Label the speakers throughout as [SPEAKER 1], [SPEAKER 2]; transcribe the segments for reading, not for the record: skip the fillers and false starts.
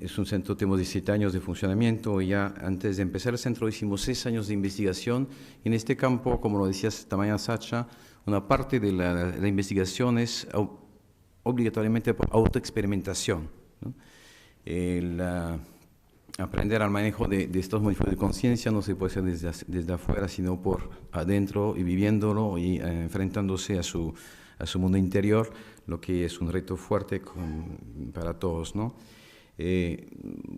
[SPEAKER 1] Es un centro, tenemos 17 años de funcionamiento y ya antes de empezar el centro hicimos 6 años de investigación. En este campo, como lo decías esta mañana, Sacha, una parte de la investigación es obligatoriamente por autoexperimentación, ¿no? Aprender al manejo de estos modificadores de conciencia no se puede hacer desde afuera, sino por adentro y viviéndolo y enfrentándose a su mundo interior, lo que es un reto fuerte para todos, ¿no?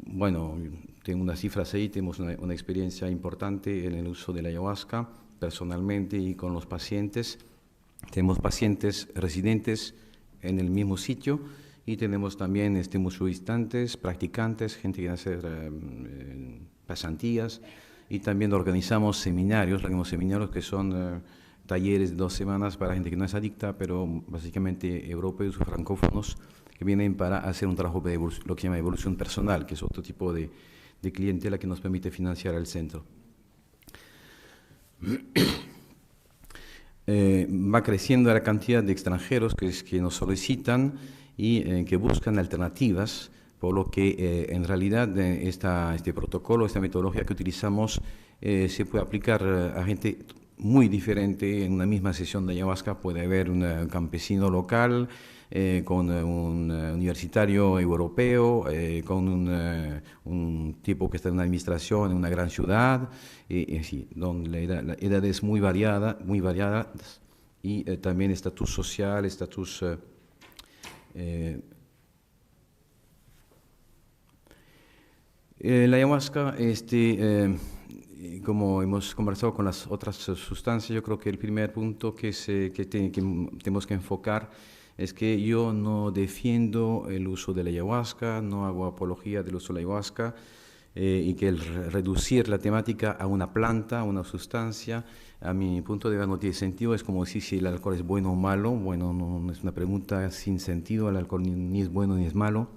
[SPEAKER 1] Bueno, tengo unas cifras ahí, tenemos una experiencia importante en el uso de la ayahuasca, personalmente y con los pacientes. Tenemos pacientes residentes en el mismo sitio y tenemos también musuistantes, practicantes, gente que quiere hacer pasantías, y también organizamos seminarios que son talleres de 2 semanas para gente que no es adicta, pero básicamente europeos o francófonos que vienen para hacer un trabajo de lo que se llama evolución personal, que es otro tipo de clientela que nos permite financiar el centro. Va creciendo la cantidad de extranjeros que nos solicitan y que buscan alternativas, por lo que en realidad este protocolo, esta metodología que utilizamos se puede aplicar a gente muy diferente. En una misma sesión de ayahuasca puede haber un campesino local, con un universitario europeo, con un tipo que está en una administración en una gran ciudad, sí, donde la edad es muy variada y también estatus social, estatus... la ayahuasca, como hemos conversado con las otras sustancias, yo creo que el primer punto que tenemos que enfocar es que yo no defiendo el uso de la ayahuasca, no hago apología del uso de la ayahuasca, y que el reducir la temática a una planta, a una sustancia, a mi punto de vista no tiene sentido. Es como decir si el alcohol es bueno o malo. Bueno, no es una pregunta sin sentido. El alcohol ni es bueno ni es malo.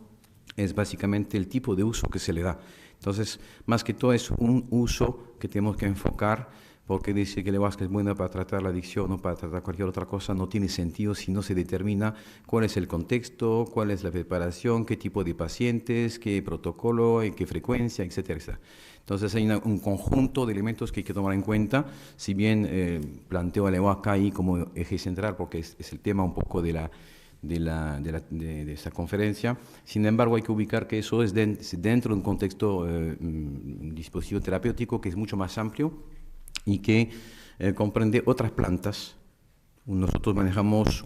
[SPEAKER 1] Es básicamente el tipo de uso que se le da. Entonces, más que todo es un uso que tenemos que enfocar, porque dice que la ayahuasca es buena para tratar la adicción o para tratar cualquier otra cosa, no tiene sentido si no se determina cuál es el contexto, cuál es la preparación, qué tipo de pacientes, qué protocolo, en qué frecuencia, etcétera, etcétera. Entonces hay un conjunto de elementos que hay que tomar en cuenta. Si bien planteo a la ayahuasca ahí como eje central, porque es el tema un poco de esta conferencia. Sin embargo, hay que ubicar que eso es dentro de un contexto, un dispositivo terapéutico que es mucho más amplio y que comprende otras plantas. Nosotros manejamos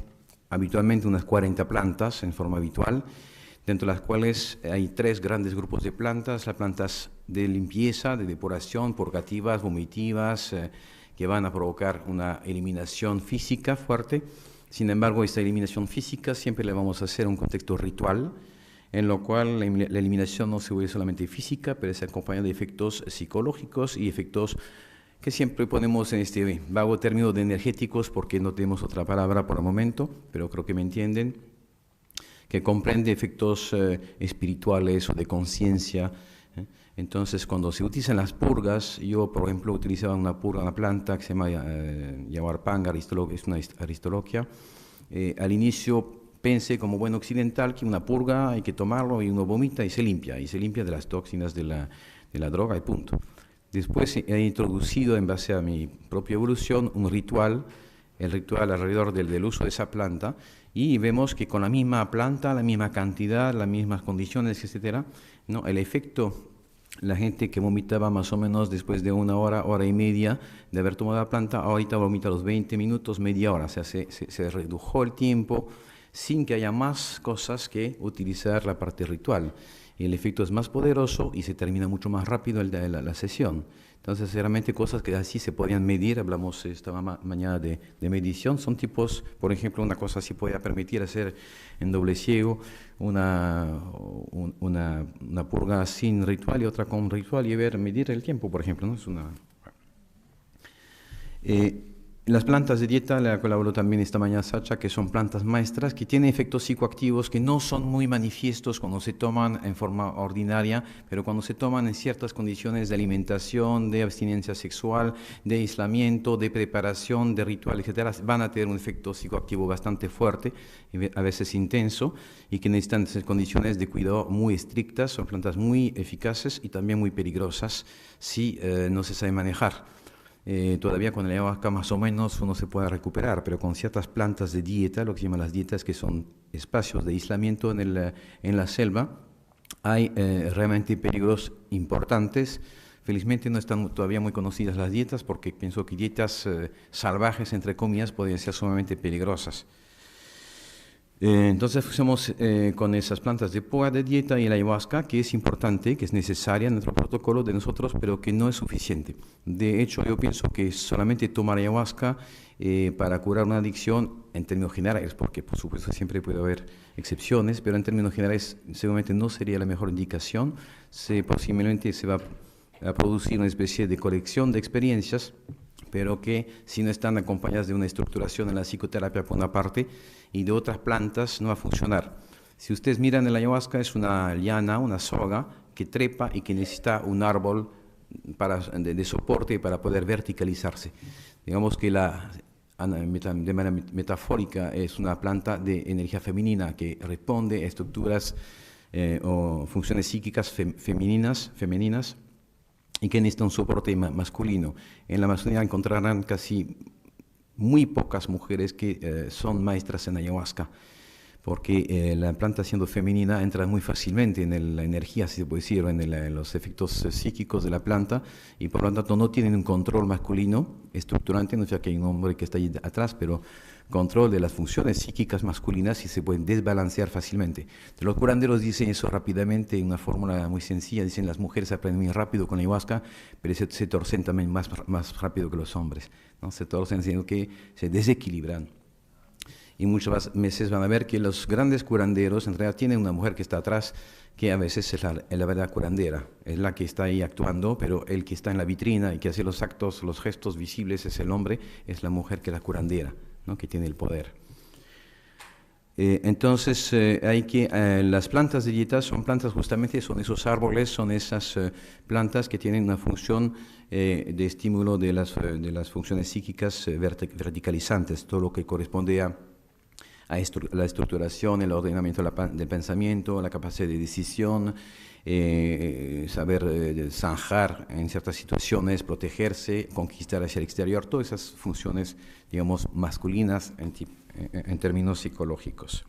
[SPEAKER 1] habitualmente unas 40 plantas en forma habitual, dentro de las cuales hay 3 grandes grupos de plantas: las plantas de limpieza, de depuración, purgativas, vomitivas, que van a provocar una eliminación física fuerte. Sin embargo, esta eliminación física siempre la vamos a hacer en un contexto ritual, en lo cual la eliminación no se vuelve solamente física, pero es acompañada de efectos psicológicos y efectos que siempre ponemos en este vago término de energéticos, porque no tenemos otra palabra por el momento, pero creo que me entienden, que comprende efectos espirituales o de conciencia. Entonces, cuando se utilizan las purgas, yo, por ejemplo, utilizaba una planta que se llama Yawarpanga, es una aristoloquia. Al inicio pensé, como buen occidental, que una purga hay que tomarlo y uno vomita y se limpia de las toxinas de la droga y punto. Después he introducido, en base a mi propia evolución, un ritual, el ritual alrededor del uso de esa planta, y vemos que con la misma planta, la misma cantidad, las mismas condiciones, etcétera, ¿no? El efecto, la gente que vomitaba más o menos después de 1 hora, hora y media de haber tomado la planta, ahorita vomita a los 20 minutos, media hora. O sea, se redujo el tiempo sin que haya más cosas que utilizar la parte ritual. Y el efecto es más poderoso y se termina mucho más rápido la sesión. Entonces, realmente cosas que así se podían medir. Hablamos esta mañana de medición. Son tipos, por ejemplo, una cosa así podía permitir hacer en doble ciego una purga sin ritual y otra con ritual y medir el tiempo, por ejemplo, ¿no? Las plantas de dieta, le colaboró también esta mañana Sacha, que son plantas maestras que tienen efectos psicoactivos que no son muy manifiestos cuando se toman en forma ordinaria, pero cuando se toman en ciertas condiciones de alimentación, de abstinencia sexual, de aislamiento, de preparación, de ritual, etcétera, van a tener un efecto psicoactivo bastante fuerte, a veces intenso, y que necesitan condiciones de cuidado muy estrictas. Son plantas muy eficaces y también muy peligrosas si no se sabe manejar. Todavía con el ayahuasca más o menos uno se puede recuperar, pero con ciertas plantas de dieta, lo que se llaman las dietas, que son espacios de aislamiento en la selva, hay realmente peligros importantes. Felizmente no están todavía muy conocidas las dietas, porque pienso que dietas salvajes, entre comillas, podrían ser sumamente peligrosas. Entonces usamos con esas plantas de poa de dieta y la ayahuasca, que es importante, que es necesaria en nuestro protocolo de nosotros, pero que no es suficiente. De hecho, yo pienso que solamente tomar ayahuasca para curar una adicción, en términos generales, porque por supuesto siempre puede haber excepciones, pero en términos generales seguramente no sería la mejor indicación. Posiblemente se va a producir una especie de colección de experiencias, pero que si no están acompañadas de una estructuración en la psicoterapia por una parte y de otras plantas, no va a funcionar. Si ustedes miran el ayahuasca, es una liana, una soga que trepa y que necesita un árbol de soporte para poder verticalizarse. Digamos que de manera metafórica es una planta de energía femenina que responde a estructuras o funciones psíquicas femeninas, y que necesita un soporte masculino. En la masculinidad encontrarán casi muy pocas mujeres que son maestras en ayahuasca, porque la planta siendo femenina entra muy fácilmente en la energía, si se puede decir, en los efectos psíquicos de la planta, y por lo tanto no tienen un control masculino estructurante, no sé que hay un hombre que está ahí atrás, pero control de las funciones psíquicas masculinas y se pueden desbalancear fácilmente. Los curanderos dicen eso rápidamente, en una fórmula muy sencilla, dicen las mujeres aprenden muy rápido con la ayahuasca, pero se torcen también más rápido que los hombres, ¿no? Se torcen, sino que se desequilibran. Y muchas veces van a ver que los grandes curanderos en realidad tienen una mujer que está atrás, que a veces es la verdadera curandera, es la que está ahí actuando, pero el que está en la vitrina y que hace los actos, los gestos visibles es el hombre, es la mujer que es la curandera, ¿no? Que tiene el poder. Entonces, las plantas de dieta son plantas justamente, son esos árboles, son esas plantas que tienen una función de estímulo de las funciones psíquicas verticalizantes, todo lo que corresponde a la estructuración, el ordenamiento del pensamiento, la capacidad de decisión, saber zanjar en ciertas situaciones, protegerse, conquistar hacia el exterior, todas esas funciones, digamos, masculinas en términos psicológicos.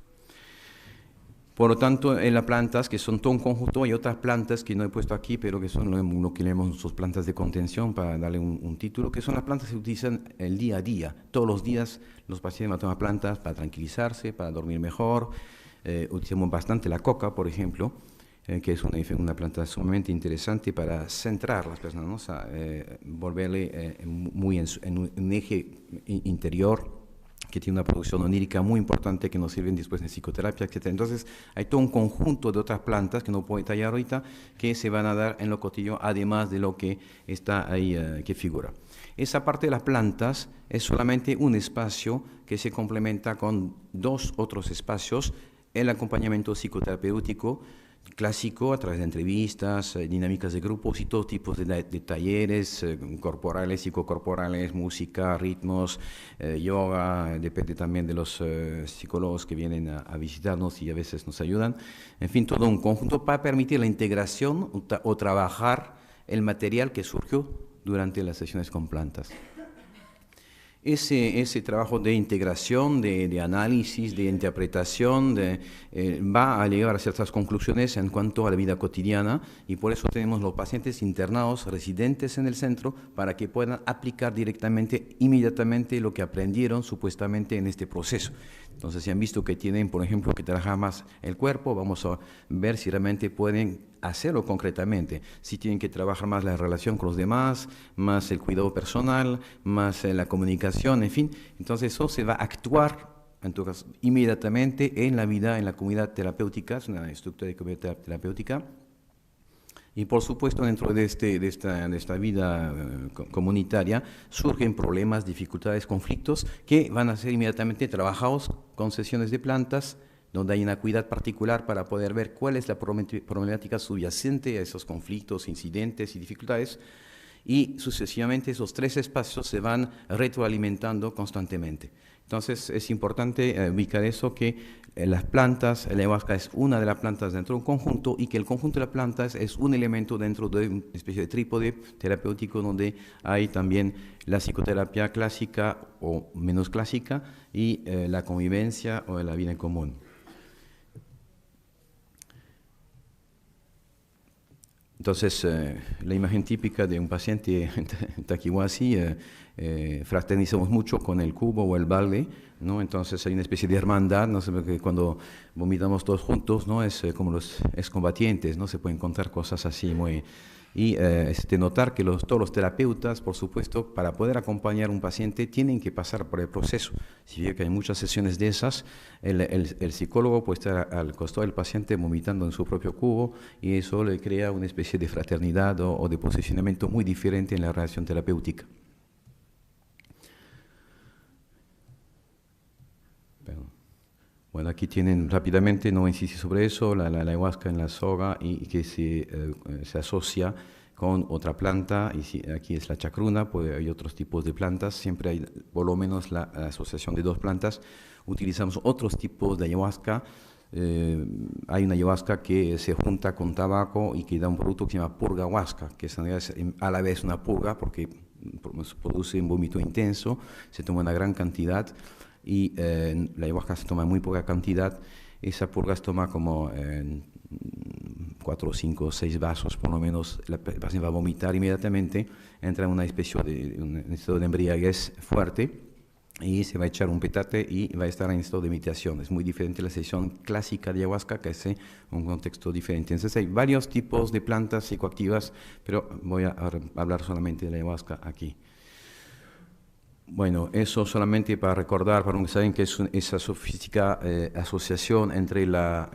[SPEAKER 1] Por lo tanto, en las plantas, que son todo un conjunto, hay otras plantas que no he puesto aquí, pero que son lo que llamamos sus plantas de contención, para darle un título, que son las plantas que se utilizan el día a día. Todos los días los pacientes van a tomar plantas para tranquilizarse, para dormir mejor. Utilizamos bastante la coca, por ejemplo, que es una planta sumamente interesante para centrar a las personas, ¿no? O sea, volverle muy en un eje interior, que tiene una producción onírica muy importante que nos sirven después en psicoterapia, etc. Entonces, hay todo un conjunto de otras plantas que no puedo detallar ahorita, que se van a dar en lo cotidiano, además de lo que está ahí, que figura. Esa parte de las plantas es solamente un espacio que se complementa con dos otros espacios: el acompañamiento psicoterapéutico clásico a través de entrevistas, dinámicas de grupos y todo tipo de talleres corporales, psicocorporales, música, ritmos, yoga, depende también de los psicólogos que vienen a visitarnos y a veces nos ayudan. En fin, todo un conjunto para permitir la integración o trabajar el material que surgió durante las sesiones con plantas. Ese trabajo de integración, de análisis, de interpretación, va a llegar a ciertas conclusiones en cuanto a la vida cotidiana, y por eso tenemos los pacientes internados, residentes en el centro, para que puedan aplicar directamente, inmediatamente, lo que aprendieron supuestamente en este proceso. Entonces, si han visto que tienen, por ejemplo, que trabajar más el cuerpo, vamos a ver si realmente pueden hacerlo concretamente, si tienen que trabajar más la relación con los demás, más el cuidado personal, más la comunicación, en fin. Entonces eso se va a actuar entonces, inmediatamente en la vida, en la comunidad terapéutica, es una estructura de comunidad terapéutica, Y por supuesto, dentro de, de esta vida comunitaria surgen problemas, dificultades, conflictos que van a ser inmediatamente trabajados con sesiones de plantas, donde hay una acuidad particular para poder ver cuál es la problemática subyacente a esos conflictos, incidentes y dificultades, y sucesivamente esos tres espacios se van retroalimentando constantemente. Entonces es importante ubicar eso, que las plantas, la ayahuasca es una de las plantas dentro de un conjunto y que el conjunto de las plantas es un elemento dentro de una especie de trípode terapéutico donde hay también la psicoterapia clásica o menos clásica y la convivencia o la vida en común. Entonces, la imagen típica de un paciente en Taquihuasi, fraternizamos mucho con el cubo o el balde, ¿no? Entonces hay una especie de hermandad, ¿no? Porque cuando vomitamos todos juntos, ¿no? Es como los excombatientes, ¿no? Se pueden contar cosas así muy... Y notar que todos los terapeutas, por supuesto, para poder acompañar a un paciente, tienen que pasar por el proceso. Si ve que hay muchas sesiones de esas, el psicólogo puede estar al costado del paciente vomitando en su propio cubo y eso le crea una especie de fraternidad o de posicionamiento muy diferente en la relación terapéutica. Bueno, aquí tienen rápidamente, no insistir sobre eso, la ayahuasca en la soga y que se asocia con otra planta, y si, aquí es la chacruna, pues hay otros tipos de plantas, siempre hay por lo menos la asociación de dos plantas. Utilizamos otros tipos de ayahuasca, hay una ayahuasca que se junta con tabaco y que da un producto que se llama purga huasca, que es a la vez una purga porque produce un vómito intenso, se toma una gran cantidad, y la ayahuasca se toma muy poca cantidad. Esa purga se toma como 4, 5, 6 vasos, por lo menos. El paciente va a vomitar inmediatamente, entra en una especie de un estado de embriaguez fuerte y se va a echar un petate y va a estar en estado de meditación. Es muy diferente la sesión clásica de ayahuasca, que es un contexto diferente. Entonces hay varios tipos de plantas psicoactivas, pero voy a hablar solamente de la ayahuasca aquí. Bueno, eso solamente para recordar, para los que saben que es esa sofisticada asociación entre la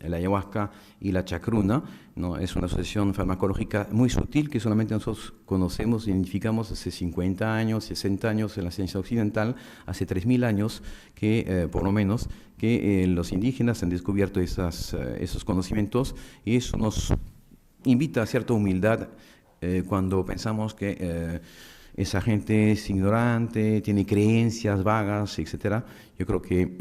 [SPEAKER 1] ayahuasca y la chacruna, ¿no? Es una asociación farmacológica muy sutil que solamente nosotros conocemos, identificamos hace 50 años, 60 años en la ciencia occidental, hace 3.000 años que, por lo menos, que los indígenas han descubierto esos conocimientos, y eso nos invita a cierta humildad cuando pensamos que esa gente es ignorante, tiene creencias vagas, etc. Yo creo que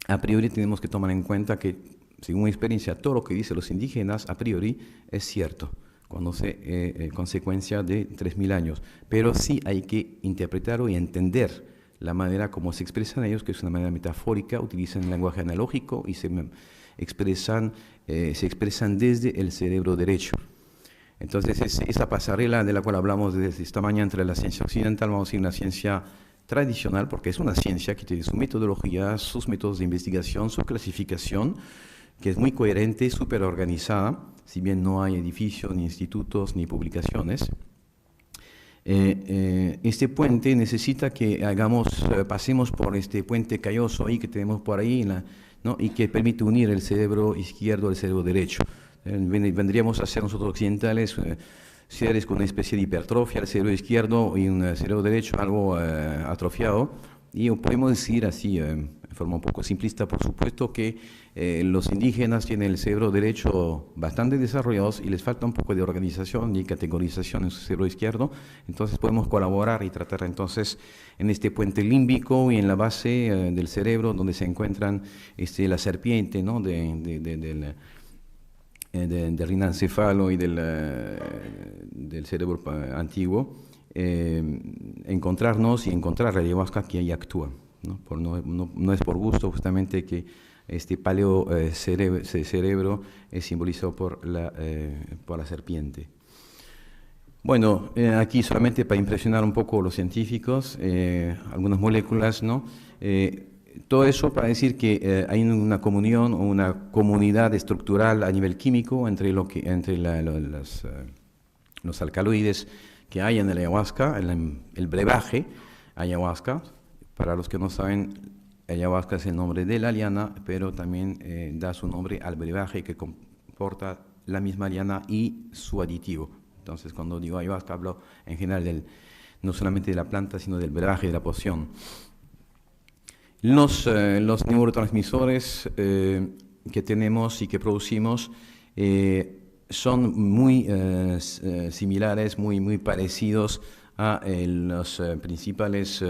[SPEAKER 1] a priori tenemos que tomar en cuenta que, según mi experiencia, todo lo que dicen los indígenas a priori es cierto, cuando se consecuencia de 3.000 años. Pero sí hay que interpretarlo y entender la manera como se expresan ellos, que es una manera metafórica, utilizan el lenguaje analógico y se expresan desde el cerebro derecho. Entonces, esa pasarela de la cual hablamos desde esta mañana entre la ciencia occidental, vamos a decir, la ciencia tradicional, porque es una ciencia que tiene su metodología, sus métodos de investigación, su clasificación, que es muy coherente, súper organizada, si bien no hay edificios, ni institutos, ni publicaciones. Este puente necesita que pasemos por este puente calloso ahí que tenemos por ahí, ¿no? Y que permite unir el cerebro izquierdo al cerebro derecho. Vendríamos a ser nosotros occidentales seres con una especie de hipertrofia del cerebro izquierdo y un cerebro derecho algo atrofiado, y podemos decir así, de forma un poco simplista, por supuesto, que los indígenas tienen el cerebro derecho bastante desarrollados y les falta un poco de organización y categorización en su cerebro izquierdo. Entonces podemos colaborar y tratar entonces en este puente límbico y en la base del cerebro donde se encuentran la serpiente, ¿no? del rinencéfalo y del cerebro antiguo, encontrarnos y encontrar la ayahuasca que ahí actúa, ¿no? No es por gusto justamente que este paleo cerebro es simbolizado por la serpiente. Bueno, aquí solamente para impresionar un poco a los científicos, algunas moléculas, ¿no? Todo eso para decir que hay una comunión o una comunidad estructural a nivel químico entre los alcaloides que hay en el ayahuasca, el brebaje ayahuasca. Para los que no saben, ayahuasca es el nombre de la liana, pero también da su nombre al brebaje que comporta la misma liana y su aditivo. Entonces, cuando digo ayahuasca, hablo en general no solamente de la planta, sino del brebaje de la poción. Los neurotransmisores que tenemos y que producimos son muy similares, muy parecidos a los principales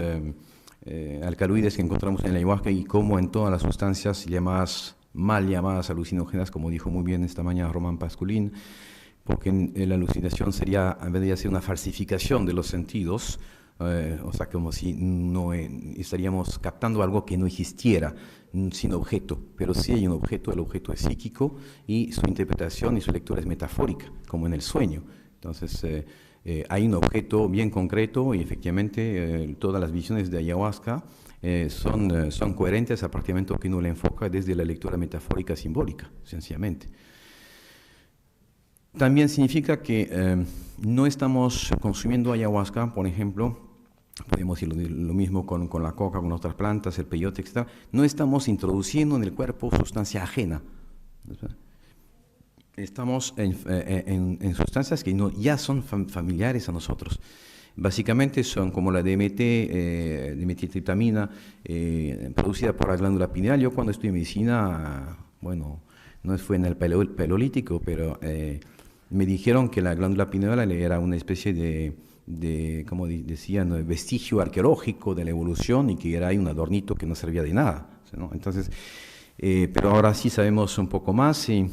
[SPEAKER 1] alcaloides que encontramos en la ayahuasca y como en todas las sustancias mal llamadas alucinógenas, como dijo muy bien esta mañana Román Pasculín, porque la alucinación sería, en vez de ser una falsificación de los sentidos, o sea, como si no estaríamos captando algo que no existiera, sin objeto, pero sí hay un objeto, el objeto es psíquico y su interpretación y su lectura es metafórica, como en el sueño. Entonces, hay un objeto bien concreto y efectivamente todas las visiones de ayahuasca son coherentes a partir del momento que uno le enfoca desde la lectura metafórica simbólica, sencillamente. También significa que no estamos consumiendo ayahuasca, por ejemplo, podemos decir lo mismo con la coca, con otras plantas, el peyote, etc. No estamos introduciendo en el cuerpo sustancia ajena. Estamos en sustancias que ya son familiares a nosotros. Básicamente son como la DMT, dimetiltriptamina, producida por la glándula pineal. Yo cuando estudié medicina, bueno, no fue en el paleolítico, pero me dijeron que la glándula pineal era una especie de como decían, vestigio arqueológico de la evolución y que era ahí un adornito que no servía de nada, ¿no? Entonces, pero ahora sí sabemos un poco más y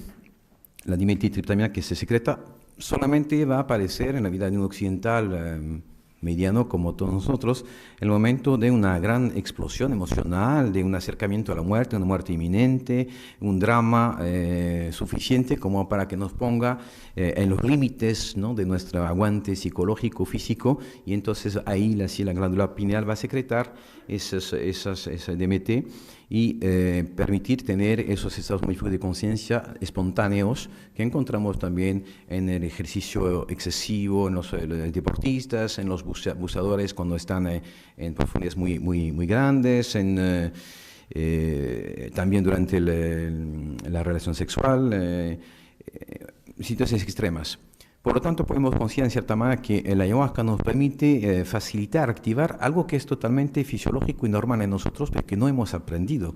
[SPEAKER 1] la dimetiltriptamina que se secreta solamente va a aparecer en la vida de un occidental mediano como todos nosotros, en el momento de una gran explosión emocional, de un acercamiento a la muerte, una muerte inminente, un drama suficiente como para que nos ponga en los límites, ¿no?, de nuestro aguante psicológico, físico, y entonces ahí la glándula pineal va a secretar esas DMT y permitir tener esos estados muy de conciencia espontáneos que encontramos también en el ejercicio excesivo, en los deportistas, en los buceadores cuando están en profundidades muy grandes, también durante la relación sexual, situaciones extremas. Por lo tanto, podemos considerar en cierta manera que la ayahuasca nos permite facilitar, activar algo que es totalmente fisiológico y normal en nosotros, pero que no hemos aprendido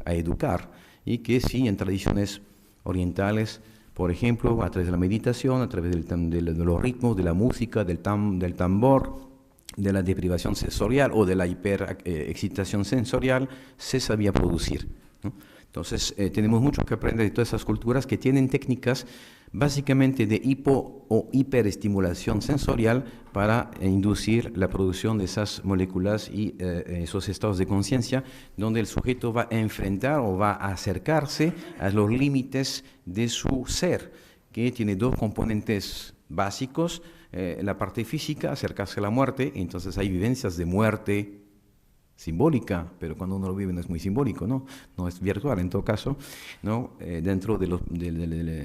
[SPEAKER 1] a educar y que sí en tradiciones orientales, por ejemplo, a través de la meditación, a través de los ritmos, de la música, del tambor, de la deprivación sensorial o de la hiperexcitación sensorial, se sabía producir, ¿no? Entonces, tenemos mucho que aprender de todas esas culturas que tienen técnicas básicamente de hipo o hiperestimulación sensorial para inducir la producción de esas moléculas y esos estados de conciencia donde el sujeto va a enfrentar o va a acercarse a los límites de su ser, que tiene dos componentes básicos, la parte física, acercarse a la muerte, entonces hay vivencias de muerte simbólica, pero cuando uno lo vive no es muy simbólico, ¿no? No es virtual en todo caso, ¿no? Dentro de la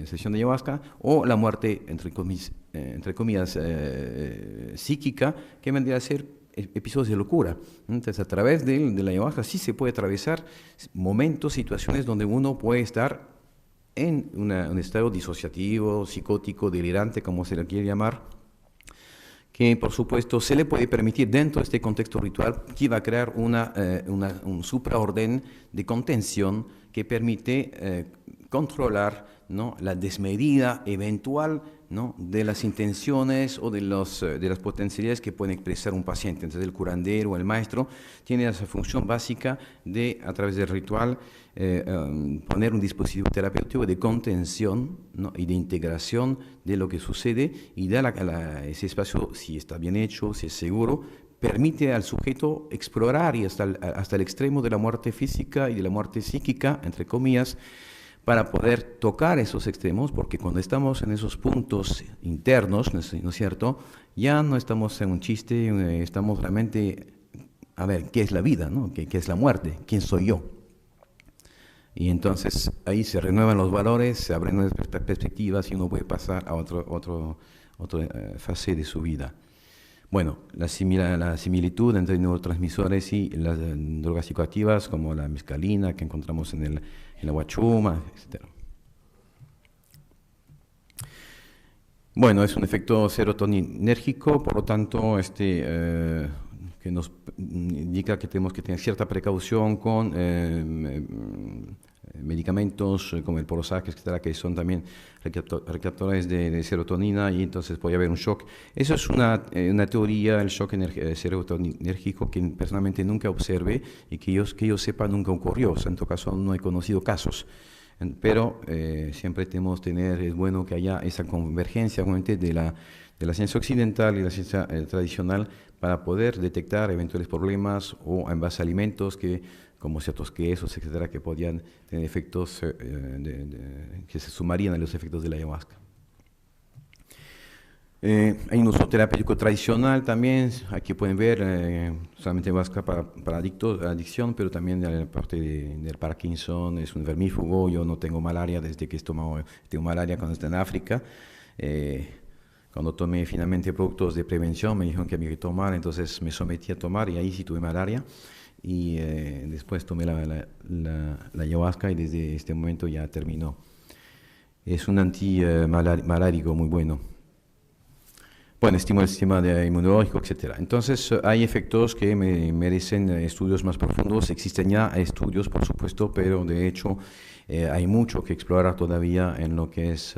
[SPEAKER 1] sesión de ayahuasca, o la muerte, entre comillas, psíquica, que vendría a ser episodios de locura. Entonces, a través de la ayahuasca sí se puede atravesar momentos, situaciones donde uno puede estar en un estado disociativo, psicótico, delirante, como se le quiere llamar, que por supuesto se le puede permitir dentro de este contexto ritual que va a crear un supraorden de contención que permite controlar, ¿no?, la desmedida eventual, ¿no?, de las intenciones o de las potencialidades que puede expresar un paciente. Entonces el curandero o el maestro tiene esa función básica de, a través del ritual, poner un dispositivo terapéutico de contención, ¿no?, y de integración de lo que sucede y dar ese espacio, si está bien hecho, si es seguro, permite al sujeto explorar y hasta el extremo de la muerte física y de la muerte psíquica, entre comillas, para poder tocar esos extremos, porque cuando estamos en esos puntos internos, ¿no es cierto?, ya no estamos en un chiste, estamos realmente, a ver, ¿qué es la vida, ¿no? ¿Qué es la muerte? ¿Quién soy yo? Y entonces ahí se renuevan los valores, se abren nuevas perspectivas y uno puede pasar a otra fase de su vida. Bueno, la similitud entre neurotransmisores y las drogas psicoactivas como la mescalina que encontramos en la huachuma, etc. Bueno, es un efecto serotoninérgico, por lo tanto, que nos indica que tenemos que tener cierta precaución con medicamentos como el Prozac, etcétera, que son también receptores de serotonina y entonces puede haber un shock. Eso es una teoría, el shock serotoninérgico, que personalmente nunca observé y que yo sepa nunca ocurrió. O sea, en todo caso, no he conocido casos. Pero siempre tenemos tener, es bueno que haya esa convergencia obviamente de la ciencia occidental y la ciencia tradicional para poder detectar eventuales problemas o en base a alimentos que, como ciertos quesos, etcétera, que podían tener efectos que se sumarían a los efectos de la ayahuasca. Hay un uso terapéutico tradicional también, aquí pueden ver solamente ayahuasca para adicción, pero también la parte del Parkinson, es un vermífugo. Yo no tengo malaria desde que tengo malaria cuando estoy en África. Cuando tomé finalmente productos de prevención me dijeron que había que tomar, entonces me sometí a tomar y ahí sí tuve malaria. Y después tomé la ayahuasca y desde este momento ya terminó. Es un antimalárico muy bueno. Bueno, estimula el sistema inmunológico, etcétera. Entonces, hay efectos que merecen estudios más profundos. Existen ya estudios, por supuesto, pero de hecho hay mucho que explorar todavía en lo que es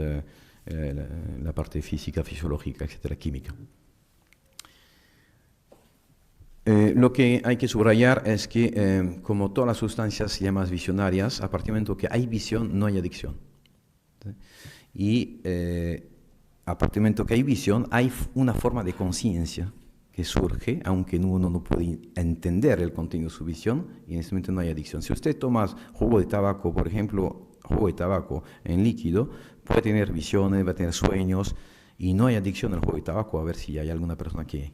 [SPEAKER 1] la parte física, fisiológica, etcétera, química. Lo que hay que subrayar es que, como todas las sustancias ya más visionarias, a partir del momento que hay visión, no hay adicción. ¿Sí? Y a partir del momento que hay visión, hay una forma de conciencia que surge, aunque uno no puede entender el contenido de su visión, y en ese momento no hay adicción. Si usted toma jugo de tabaco, por ejemplo, jugo de tabaco en líquido, puede tener visiones, va a tener sueños, y no hay adicción al jugo de tabaco. A ver si hay alguna persona que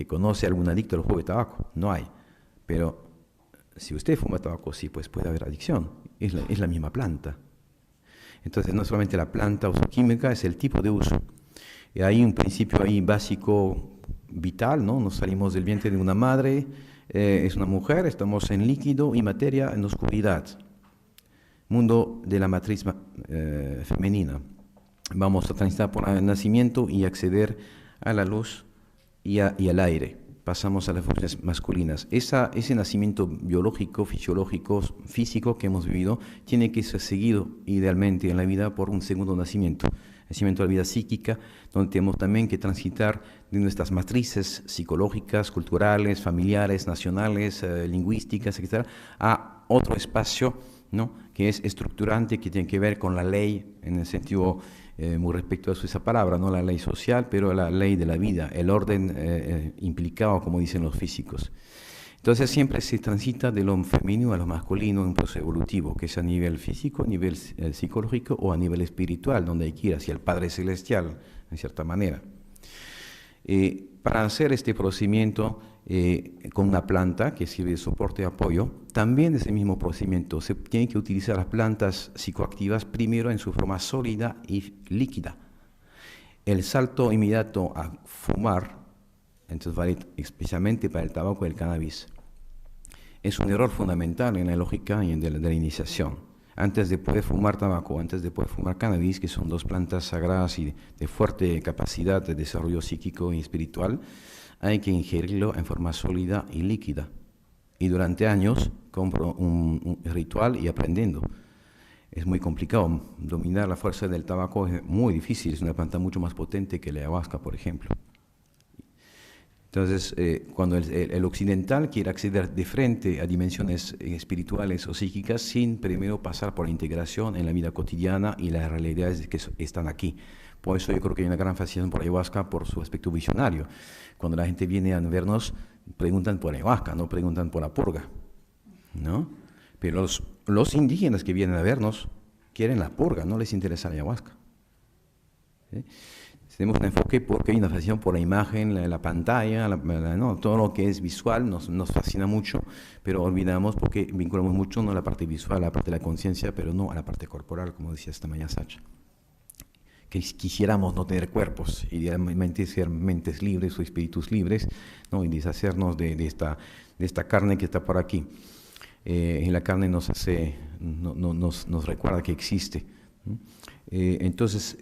[SPEAKER 1] conoce a algún adicto al jugo de tabaco. No hay. Pero si usted fuma tabaco, sí, pues puede haber adicción. Es la misma planta. Entonces, no solamente la planta o su química, es el tipo de uso. Y hay un principio ahí básico, vital, ¿no? Nos salimos del vientre de una madre, es una mujer, estamos en líquido y materia en oscuridad. Mundo de la matriz femenina. Vamos a transitar por el nacimiento y acceder a la luz y al aire. Pasamos a las funciones masculinas. Ese nacimiento biológico, fisiológico, físico que hemos vivido, tiene que ser seguido idealmente en la vida por un segundo nacimiento. Nacimiento de la vida psíquica, donde tenemos también que transitar de nuestras matrices psicológicas, culturales, familiares, nacionales, lingüísticas, etc., a otro espacio, ¿no?, que es estructurante, que tiene que ver con la ley, en el sentido muy respetuoso de esa palabra, no la ley social, pero la ley de la vida, el orden implicado, como dicen los físicos. Entonces siempre se transita de lo femenino a lo masculino en un proceso evolutivo, que es a nivel físico, a nivel psicológico o a nivel espiritual, donde hay que ir hacia el Padre Celestial, en cierta manera. Para hacer este procedimiento con una planta que sirve de soporte y apoyo, también ese mismo procedimiento se tiene que utilizar las plantas psicoactivas primero en su forma sólida y líquida. El salto inmediato a fumar, entonces vale especialmente para el tabaco y el cannabis, es un error fundamental en la lógica y de la iniciación. Antes de poder fumar tabaco, antes de poder fumar cannabis, que son dos plantas sagradas y de fuerte capacidad de desarrollo psíquico y espiritual, hay que ingerirlo en forma sólida y líquida. Y durante años compro un ritual y aprendiendo. Es muy complicado. Dominar la fuerza del tabaco es muy difícil. Es una planta mucho más potente que la ayahuasca, por ejemplo. Entonces, cuando el occidental quiere acceder de frente a dimensiones espirituales o psíquicas sin primero pasar por la integración en la vida cotidiana y las realidades que están aquí. Por eso yo creo que hay una gran fascinación por ayahuasca por su aspecto visionario. Cuando la gente viene a vernos, preguntan por ayahuasca, no preguntan por la purga, ¿no? Pero los indígenas que vienen a vernos quieren la purga, no les interesa la ayahuasca. ¿Sí? Tenemos un enfoque porque hay una fascinación por la imagen, la pantalla, no, todo lo que es visual nos fascina mucho, pero olvidamos porque vinculamos mucho no a la parte visual, a la parte de la conciencia, pero no a la parte corporal, como decía esta mañana Sacha. Que quisiéramos no tener cuerpos, idealmente ser mentes libres o espíritus libres, ¿no?, y deshacernos de esta carne que está por aquí. Y la carne nos recuerda que existe. Entonces,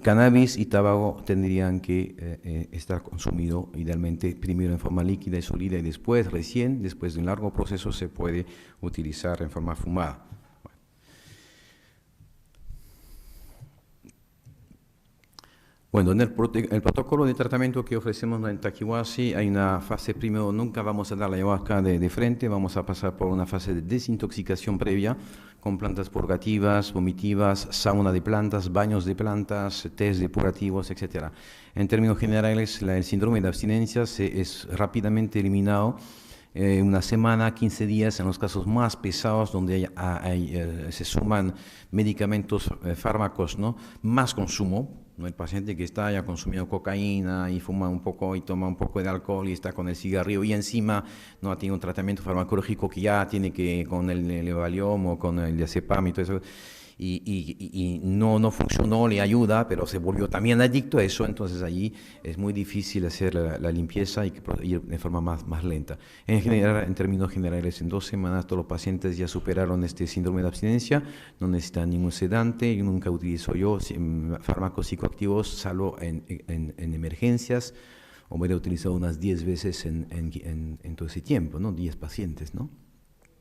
[SPEAKER 1] Cannabis y tabaco tendrían que estar consumido idealmente primero en forma líquida y sólida y después, después de un largo proceso, se puede utilizar en forma fumada. Bueno, en el protocolo de tratamiento que ofrecemos en Taquihuasi hay una fase, primero nunca vamos a dar la ayahuasca de frente, vamos a pasar por una fase de desintoxicación previa con plantas purgativas, vomitivas, sauna de plantas, baños de plantas, test depurativos, etc. En términos generales, el síndrome de abstinencia es rápidamente eliminado. Una semana, 15 días, en los casos más pesados, donde se suman medicamentos, fármacos, ¿no? Más consumo, ¿no? El paciente que está ya consumiendo cocaína y fuma un poco y toma un poco de alcohol y está con el cigarrillo y encima no tiene un tratamiento farmacológico que ya tiene que con el Levalium o con el diazepam y todo eso, y no funcionó, le ayuda, pero se volvió también adicto a eso, entonces allí es muy difícil hacer la limpieza y ir de forma más lenta. En general, en términos generales, en 2 semanas todos los pacientes ya superaron este síndrome de abstinencia, no necesitan ningún sedante, yo nunca utilizo fármacos psicoactivos, salvo en emergencias, o me he utilizado unas 10 veces en todo ese tiempo, ¿no? 10 pacientes, ¿no?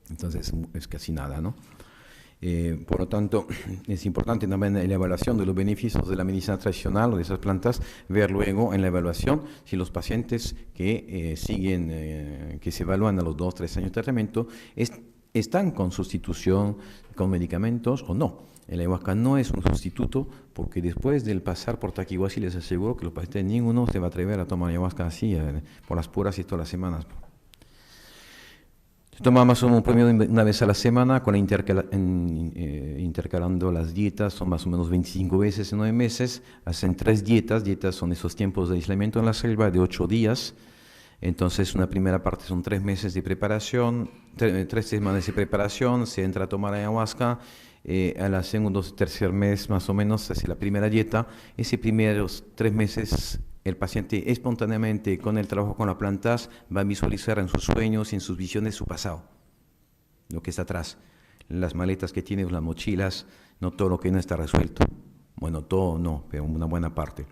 [SPEAKER 1] Entonces es casi nada, ¿no? Por lo tanto, es importante también en la evaluación de los beneficios de la medicina tradicional o de esas plantas, ver luego en la evaluación si los pacientes que que se evalúan a los 2-3 años de tratamiento, están con sustitución con medicamentos o no. El ayahuasca no es un sustituto porque después del pasar por Taquihuasi les aseguro que los pacientes ninguno se va a atrever a tomar ayahuasca así por las puras y todas las semanas. Se toma más o menos un promedio una vez a la semana, intercalando las dietas, son más o menos 25 veces en 9 meses, hacen 3 dietas, son esos tiempos de aislamiento en la selva de 8 días, entonces una primera parte son 3 meses de preparación, 3 semanas de preparación, se entra a tomar ayahuasca, a la segundo, tercer mes más o menos se hace la primera dieta, ese primeros 3 meses el paciente espontáneamente con el trabajo con las plantas va a visualizar en sus sueños y en sus visiones su pasado, lo que está atrás, las maletas que tiene, las mochilas, no todo lo que no está resuelto, bueno, todo no, pero una buena parte.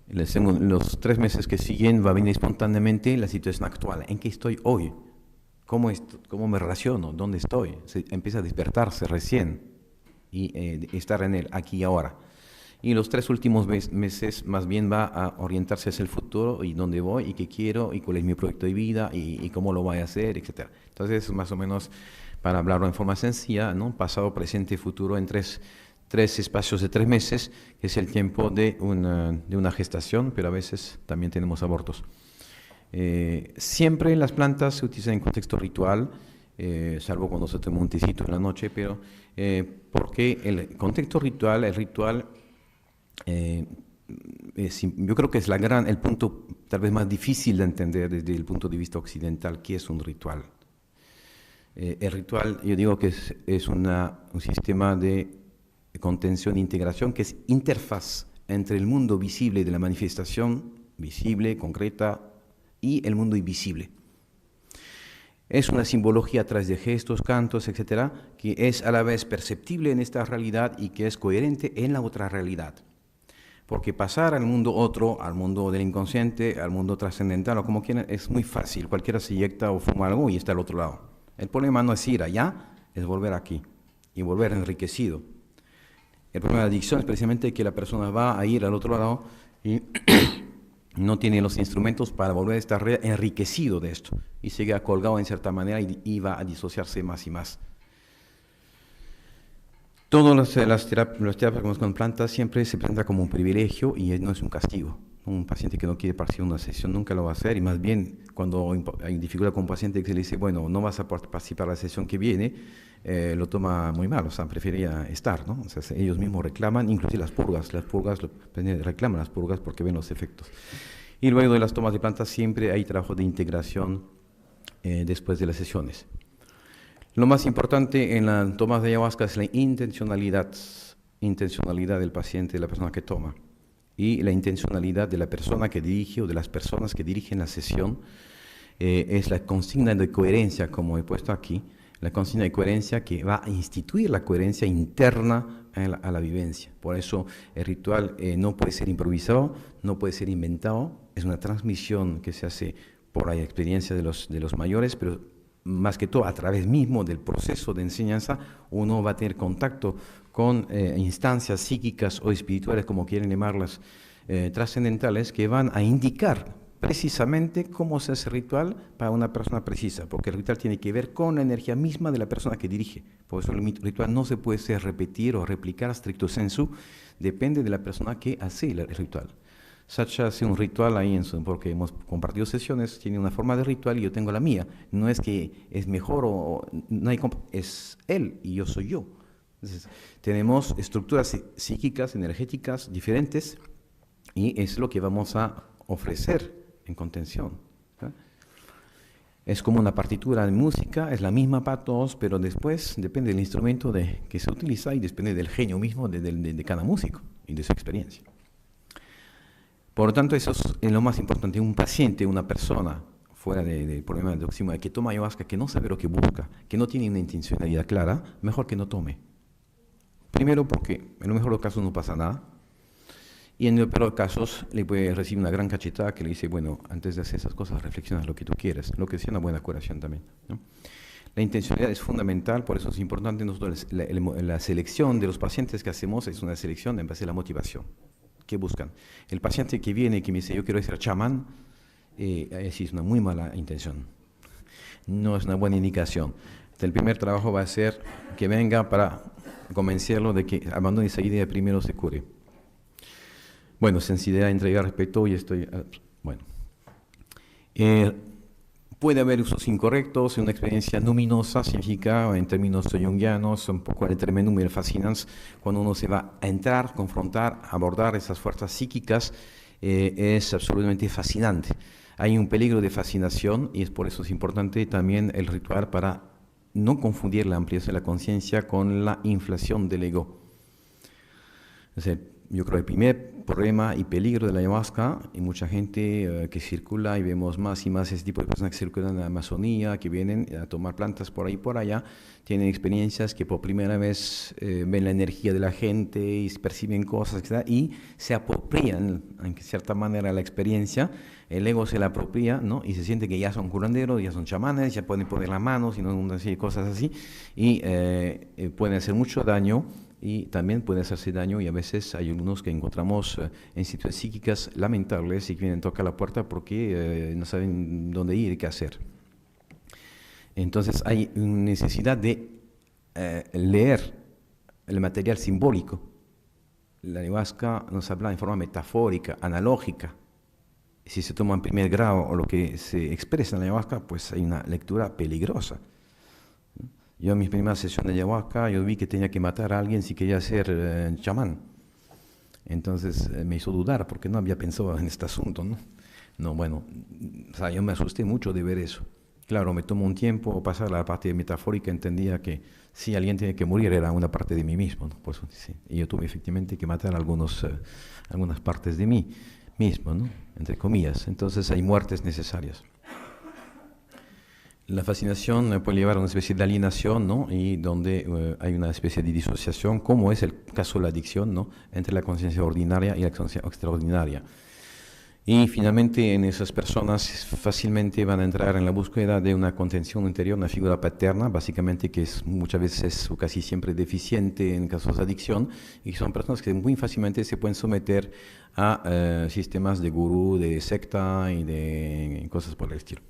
[SPEAKER 1] Los 3 meses que siguen va a venir espontáneamente la situación actual, ¿en qué estoy hoy? ¿Cómo me relaciono? ¿Dónde estoy? Se empieza a despertarse recién y estar en el aquí y ahora. Y los 3 últimos meses más bien va a orientarse hacia el futuro y dónde voy y qué quiero y cuál es mi proyecto de vida y cómo lo voy a hacer, etc. Entonces, más o menos, para hablarlo en forma sencilla, ¿no? Pasado, presente y futuro en tres espacios de 3 meses, que es el tiempo de una gestación, pero a veces también tenemos abortos. Siempre las plantas se utilizan en contexto ritual, salvo cuando se toma un tecito en la noche, pero porque el contexto ritual, yo creo que es el punto tal vez más difícil de entender desde el punto de vista occidental, ¿qué es un ritual? El ritual, yo digo que es un sistema de contención e integración que es interfaz entre el mundo visible de la manifestación, visible, concreta, y el mundo invisible. Es una simbología a través de gestos, cantos, etcétera, que es a la vez perceptible en esta realidad y que es coherente en la otra realidad. Porque pasar al mundo otro, al mundo del inconsciente, al mundo trascendental o como quieran, es muy fácil. Cualquiera se inyecta o fuma algo y está al otro lado. El problema no es ir allá, es volver aquí y volver enriquecido. El problema de la adicción es precisamente que la persona va a ir al otro lado y no tiene los instrumentos para volver a estar enriquecido de esto y se queda colgado en cierta manera y va a disociarse más y más. Todas las terapias con plantas siempre se presenta como un privilegio y no es un castigo. Un paciente que no quiere participar en una sesión nunca lo va a hacer y más bien cuando hay dificultad con un paciente que se le dice, bueno, no vas a participar en la sesión que viene, lo toma muy mal, o sea, prefería estar, ¿no? O sea, ellos mismos reclaman, inclusive las purgas reclaman las purgas porque ven los efectos. Y luego de las tomas de plantas siempre hay trabajo de integración después de las sesiones. Lo más importante en las tomas de ayahuasca es la intencionalidad del paciente, de la persona que toma, y la intencionalidad de la persona que dirige o de las personas que dirigen la sesión. Es la consigna de coherencia, como he puesto aquí, la conciencia de coherencia que va a instituir la coherencia interna a la vivencia. Por eso el ritual no puede ser improvisado, no puede ser inventado, es una transmisión que se hace por la experiencia de los mayores, pero más que todo a través mismo del proceso de enseñanza, uno va a tener contacto con instancias psíquicas o espirituales, como quieren llamarlas, trascendentales, que van a indicar precisamente cómo se hace ritual para una persona precisa, porque el ritual tiene que ver con la energía misma de la persona que dirige. Por eso el ritual no se puede repetir o replicar stricto sensu, depende de la persona que hace el ritual. Sacha hace un ritual ahí, porque hemos compartido sesiones, tiene una forma de ritual y yo tengo la mía. No es que es mejor no hay es él y yo soy yo. Entonces, tenemos estructuras psíquicas, energéticas diferentes y es lo que vamos a ofrecer en contención. Es como una partitura de música, es la misma para todos, pero después depende del instrumento que se utiliza y depende del genio mismo de cada músico y de su experiencia. Por lo tanto, eso es lo más importante. Un paciente, una persona fuera del problema de oxímodo, que toma ayahuasca, que no sabe lo que busca, que no tiene una intencionalidad clara, mejor que no tome. Primero porque en lo mejor de los casos no pasa nada, y en el peor de los casos le puede recibir una gran cachetada que le dice, bueno, antes de hacer esas cosas reflexiona lo que tú quieres, lo que sea una buena curación también, ¿no? La intencionalidad es fundamental, por eso es importante nosotros la selección de los pacientes que hacemos es una selección en base a la motivación. ¿Qué buscan? El paciente que viene y que me dice, yo quiero ser chamán, sí es una muy mala intención. No es una buena indicación. El primer trabajo va a ser que venga para convencerlo de que abandone esa idea primero se cure. Bueno, sensibilidad, entrega, respeto, y estoy... bueno. Puede haber usos incorrectos, una experiencia luminosa significa, en términos jungianos, un poco el tremendum y el fascinans, cuando uno se va a entrar, confrontar, abordar esas fuerzas psíquicas, es absolutamente fascinante. Hay un peligro de fascinación y es por eso es importante también el ritual para no confundir la ampliación de la conciencia con la inflación del ego. Es decir, yo creo que el primer problema y peligro de la ayahuasca, y mucha gente que circula, y vemos más y más ese tipo de personas que circulan en la Amazonía, que vienen a tomar plantas por ahí y por allá, tienen experiencias que por primera vez ven la energía de la gente y perciben cosas, etc., y se apropian, en cierta manera, la experiencia, el ego se la apropia, ¿no? Y se siente que ya son curanderos, ya son chamanes, ya pueden poner las manos y no una serie de cosas así, y pueden hacer mucho daño. Y también puede hacerse daño y a veces hay algunos que encontramos en situaciones psíquicas lamentables y que vienen a tocar la puerta porque no saben dónde ir y qué hacer. Entonces hay necesidad de leer el material simbólico. La ayahuasca nos habla en forma metafórica, analógica. Si se toma en primer grado o lo que se expresa en la ayahuasca, pues hay una lectura peligrosa. Yo en mis primeras sesiones de ayahuasca, yo vi que tenía que matar a alguien si quería ser chamán. Entonces me hizo dudar porque no había pensado en este asunto, ¿no? No, bueno, o sea, yo me asusté mucho de ver eso. Claro, me tomó un tiempo pasar la parte metafórica, entendía que si alguien tiene que morir era una parte de mí mismo, ¿no? Por eso, sí. Y yo tuve efectivamente que matar algunas partes de mí mismo, ¿no? Entre comillas. Entonces hay muertes necesarias. La fascinación puede llevar a una especie de alienación, ¿no? Y donde hay una especie de disociación, como es el caso de la adicción, ¿no? Entre la conciencia ordinaria y la conciencia extraordinaria. Y finalmente en esas personas fácilmente van a entrar en la búsqueda de una contención interior, una figura paterna, básicamente que es muchas veces o casi siempre deficiente en casos de adicción, y son personas que muy fácilmente se pueden someter a sistemas de gurú, de secta y de cosas por el estilo.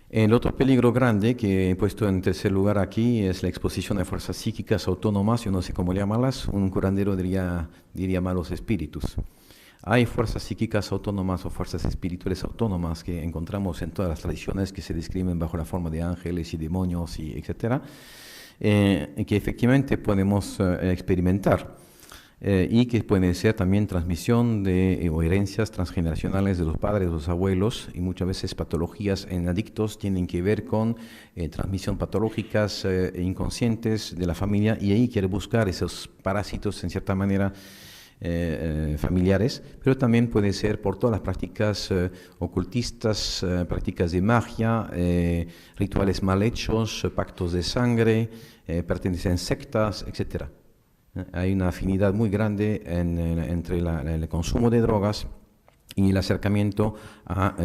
[SPEAKER 1] El otro peligro grande que he puesto en tercer lugar aquí es la exposición a fuerzas psíquicas autónomas, yo no sé cómo llamarlas, un curandero diría malos espíritus. Hay fuerzas psíquicas autónomas o fuerzas espirituales autónomas que encontramos en todas las tradiciones que se describen bajo la forma de ángeles y demonios, y etcétera, que efectivamente podemos experimentar. Y que puede ser también transmisión o herencias transgeneracionales de los padres, de los abuelos, y muchas veces patologías en adictos tienen que ver con transmisión patológicas inconscientes de la familia, y ahí quiere buscar esos parásitos en cierta manera familiares, pero también puede ser por todas las prácticas ocultistas, prácticas de magia, rituales mal hechos, pactos de sangre, pertenecer a sectas, etcétera. Hay una afinidad muy grande entre el consumo de drogas y el acercamiento a,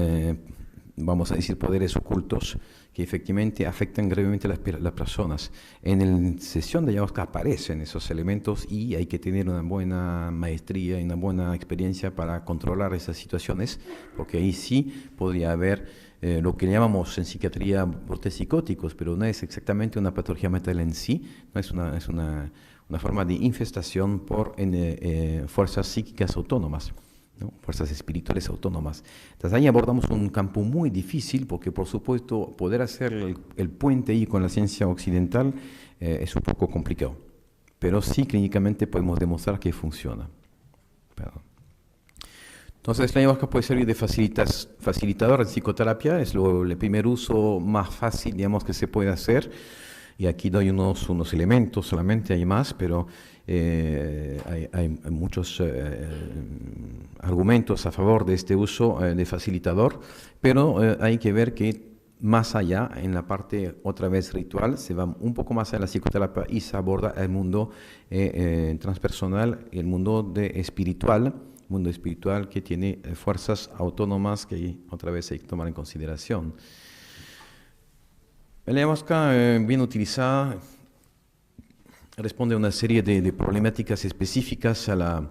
[SPEAKER 1] vamos a decir, poderes ocultos que efectivamente afectan gravemente a las personas. En la sesión de ayahuasca aparecen esos elementos y hay que tener una buena maestría y una buena experiencia para controlar esas situaciones, porque ahí sí podría haber lo que llamamos en psiquiatría brotes psicóticos, pero no es exactamente una patología mental en sí, no es una forma de infestación por fuerzas psíquicas autónomas, ¿no? Fuerzas espirituales autónomas. Entonces ahí abordamos un campo muy difícil porque, por supuesto, poder hacer el puente ahí con la ciencia occidental es un poco complicado, pero sí clínicamente podemos demostrar que funciona. Perdón. Entonces la ayahuasca puede servir de facilitador de psicoterapia, es el primer uso más fácil, digamos, que se puede hacer. Y aquí doy unos elementos solamente, hay más, pero hay muchos argumentos a favor de este uso de facilitador, pero hay que ver que más allá, en la parte otra vez ritual, se va un poco más allá de la psicoterapia y se aborda el mundo transpersonal, el mundo mundo espiritual que tiene fuerzas autónomas que otra vez hay que tomar en consideración. La ayahuasca, bien utilizada, responde a una serie de problemáticas específicas a la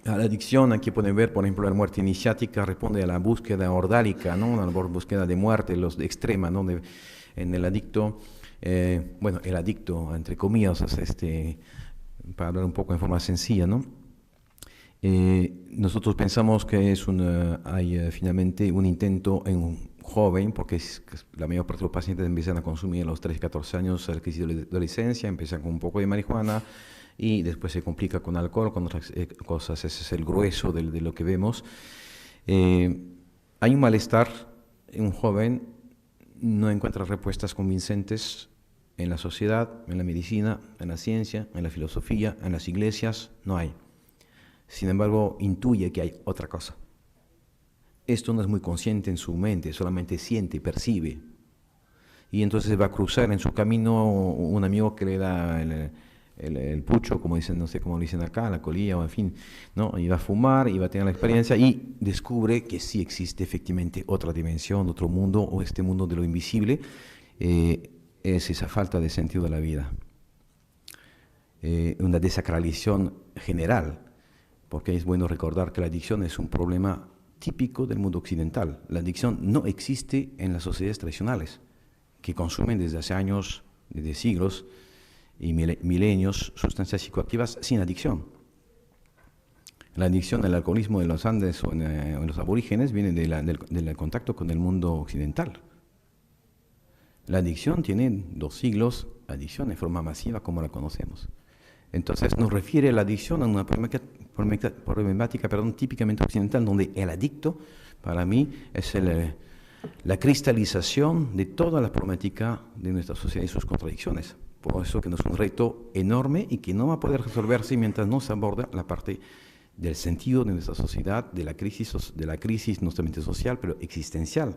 [SPEAKER 1] adicción. Aquí pueden ver, por ejemplo, la muerte iniciática responde a la búsqueda ordálica, ¿no? Una búsqueda de muerte, extrema, ¿no? En el adicto, el adicto, entre comillas, para hablar un poco en forma sencilla, ¿no? Nosotros pensamos que hay finalmente un intento en un joven, porque la mayor parte de los pacientes empiezan a consumir a los 13, 14 años, a la crisis de adolescencia, empiezan con un poco de marihuana y después se complica con alcohol, con otras cosas. Ese es el grueso de lo que vemos. Hay un malestar, un joven no encuentra respuestas convincentes en la sociedad, en la medicina, en la ciencia, en la filosofía, en las iglesias, no hay. Sin embargo, intuye que hay otra cosa. Esto no es muy consciente en su mente, solamente siente, percibe. Y entonces va a cruzar en su camino un amigo que le da el pucho, como dicen, no sé cómo lo dicen acá, la colilla, o en fin, ¿no? Y va a fumar y va a tener la experiencia y descubre que sí existe efectivamente otra dimensión, otro mundo, o este mundo de lo invisible. Es esa falta de sentido de la vida. Una desacralización general, porque es bueno recordar que la adicción es un problema típico del mundo occidental. La adicción no existe en las sociedades tradicionales, que consumen desde hace años, desde siglos y milenios, sustancias psicoactivas sin adicción. La adicción al alcoholismo de los Andes o en los aborígenes viene del contacto con el mundo occidental. La adicción tiene 2 siglos, adicción en forma masiva como la conocemos. Entonces nos refiere la adicción a una problemática típicamente occidental, donde el adicto, para mí, es la cristalización de toda la problemática de nuestra sociedad y sus contradicciones. Por eso que nos es un reto enorme y que no va a poder resolverse mientras no se aborda la parte del sentido de nuestra sociedad, de la crisis no solamente social, pero existencial,